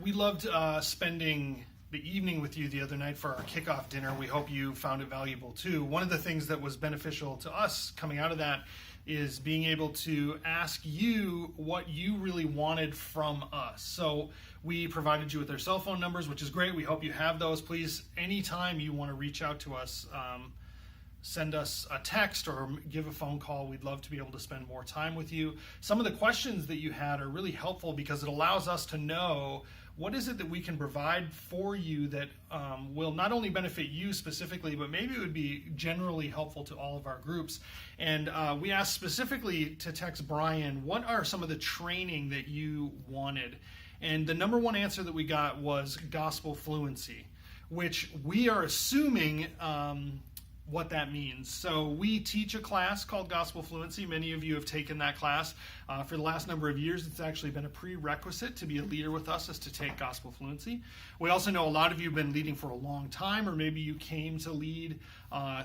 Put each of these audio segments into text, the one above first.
We loved spending the evening with you the other night for our kickoff dinner. We hope you found it valuable too. One of the things that was beneficial to us coming out of that is being able to ask you what you really wanted from us. So we provided you with our cell phone numbers, which is great. We hope you have those. Please, anytime you want to reach out to us, send us a text or give a phone call. We'd love to be able to spend more time with you. Some of the questions that you had are really helpful because it allows us to know what is it that we can provide for you that will not only benefit you specifically, but maybe it would be generally helpful to all of our groups. And we asked specifically to text Brian, what are some of the training that you wanted? And the number one answer that we got was gospel fluency, which we are assuming what that means. So we teach a class called Gospel Fluency. Many of you have taken that class. For the last number of years, it's actually been a prerequisite to be a leader with us is to take Gospel Fluency. We also know a lot of you have been leading for a long time, or maybe you came to lead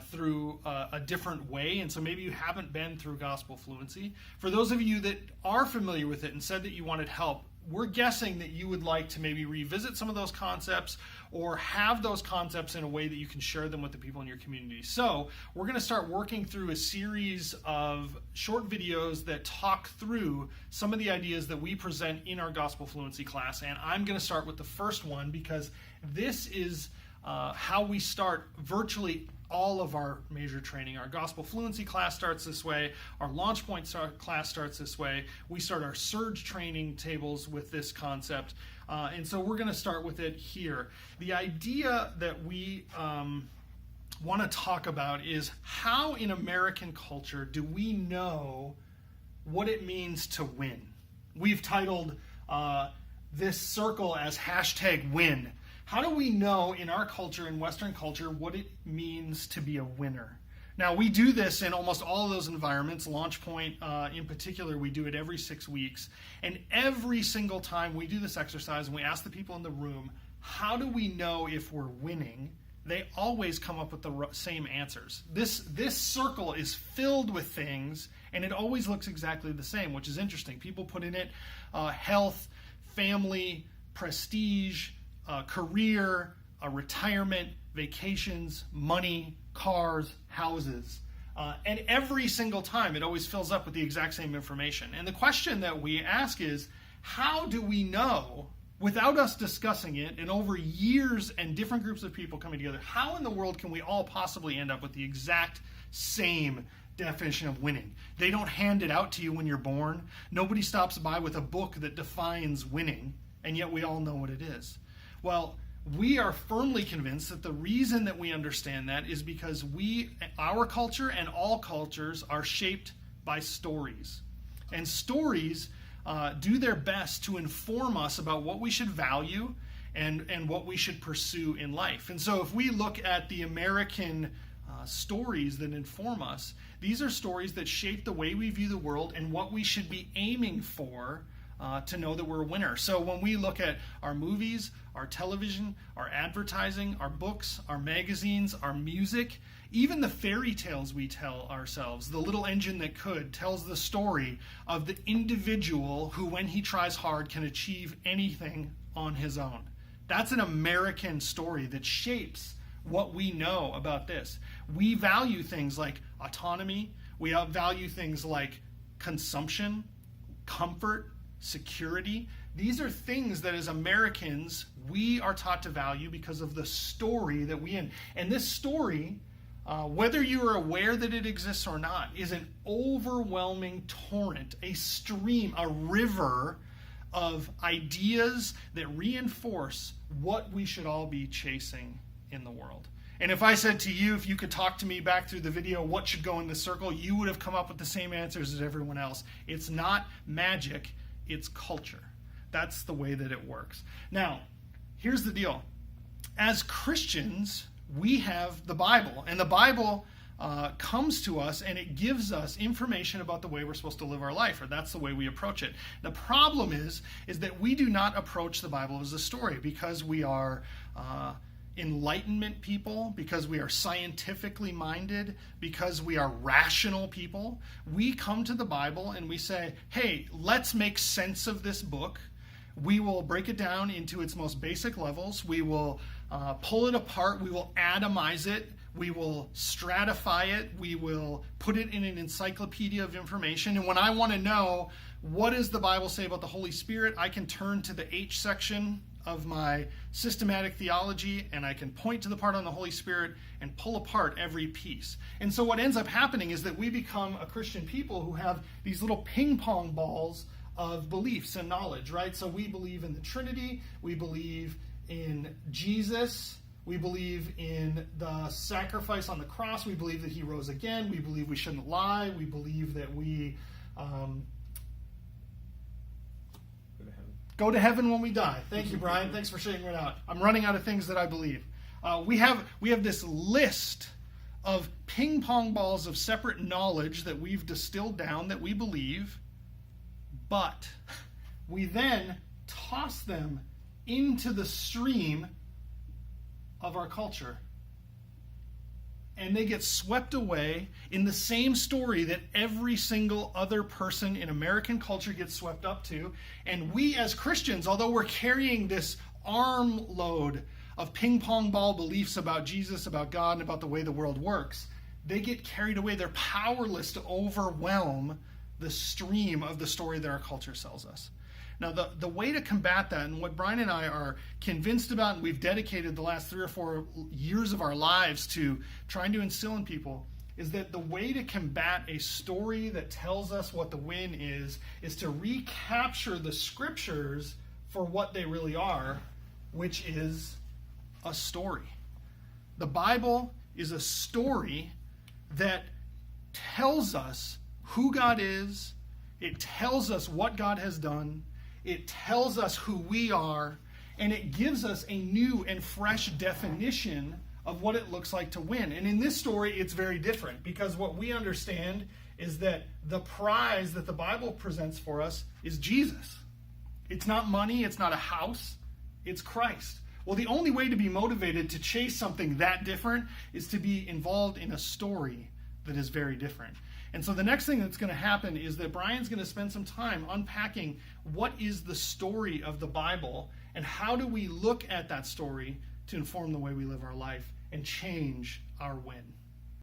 through a different way, and so maybe you haven't been through Gospel Fluency. For those of you that are familiar with it and said that you wanted help, we're guessing that you would like to maybe revisit some of those concepts or have those concepts in a way that you can share them with the people in your community. So we're going to start working through a series of short videos that talk through some of the ideas that we present in our Gospel Fluency class. And I'm going to start with the first one because this is how we start virtually all of our major training. Our Gospel Fluency class starts this way. Our Launch Point class starts this way. We start our Surge training tables with this concept. And so we're going to start with it here. The idea that we want to talk about is how in American culture do we know what it means to win? We've titled this circle as #win. How do we know in our culture, in Western culture, what it means to be a winner? Now, we do this in almost all of those environments. Launch Point, in particular, we do it every 6 weeks. And every single time we do this exercise and we ask the people in the room, how do we know if we're winning? They always come up with the same answers. This circle is filled with things, and it always looks exactly the same, which is interesting. People put in it health, family, prestige, career, retirement, vacations, money, cars, houses. And every single time it always fills up with the exact same information. And the question that we ask is, how do we know, without us discussing it, and over years and different groups of people coming together, how in the world can we all possibly end up with the exact same definition of winning? They don't hand it out to you when you're born. Nobody stops by with a book that defines winning, and yet we all know what it is. Well, we are firmly convinced that the reason that we understand that is because our culture and all cultures are shaped by stories. And stories do their best to inform us about what we should value and what we should pursue in life. And so if we look at the American stories that inform us, these are stories that shape the way we view the world and what we should be aiming for to know that we're a winner. So when we look at our movies, our television, our advertising, our books, our magazines, our music, even the fairy tales we tell ourselves, The Little Engine That Could tells the story of the individual who, when he tries hard, can achieve anything on his own. That's an American story that shapes what we know about this. We value things like autonomy. We value things like consumption, comfort, security. These are things that as Americans we are taught to value because of the story that we in. And this story, whether you are aware that it exists or not, is an overwhelming torrent, a stream, a river of ideas that reinforce what we should all be chasing in the world. And if I said to you, if you could talk to me back through the video, what should go in this circle, you would have come up with the same answers as everyone else. It's not magic. It's culture. That's the way that it works. Now, here's the deal. As Christians, we have the Bible, and the Bible comes to us and it gives us information about the way we're supposed to live our life, or that's the way we approach it. The problem is that we do not approach the Bible as a story because we are Enlightenment people, because we are scientifically minded, because we are rational people. We come to the Bible and we say, hey, let's make sense of this book. We will break it down into its most basic levels. We will pull it apart. We will atomize it. We will stratify it. We will put it in an encyclopedia of information. And when I want to know what does the Bible say about the Holy Spirit, I can turn to the H section of my systematic theology, and I can point to the part on the Holy Spirit and pull apart every piece. And so what ends up happening is that we become a Christian people who have these little ping pong balls of beliefs and knowledge, right? So we believe in the Trinity, we believe in Jesus, we believe in the sacrifice on the cross, we believe that he rose again, we believe we shouldn't lie, we believe that we go to heaven when we die. Thank you, Brian. Thanks for sharing it out. I'm running out of things that I believe. We have this list of ping pong balls of separate knowledge that we've distilled down that we believe, but we then toss them into the stream of our culture. And they get swept away in the same story that every single other person in American culture gets swept up to. And we as Christians, although we're carrying this armload of ping pong ball beliefs about Jesus, about God, and about the way the world works, they get carried away. They're powerless to overwhelm the stream of the story that our culture sells us. Now, the way to combat that, and what Brian and I are convinced about, and we've dedicated the last 3 or 4 years of our lives to trying to instill in people, is that the way to combat a story that tells us what the win is to recapture the scriptures for what they really are, which is a story. The Bible is a story that tells us who God is. It tells us what God has done. It tells us who we are, and it gives us a new and fresh definition of what it looks like to win. And in this story, it's very different, because what we understand is that the prize that the Bible presents for us is Jesus. It's not money, it's not a house, it's Christ. Well, the only way to be motivated to chase something that different is to be involved in a story that is very different. And so the next thing that's going to happen is that Brian's going to spend some time unpacking what is the story of the Bible and how do we look at that story to inform the way we live our life and change our win.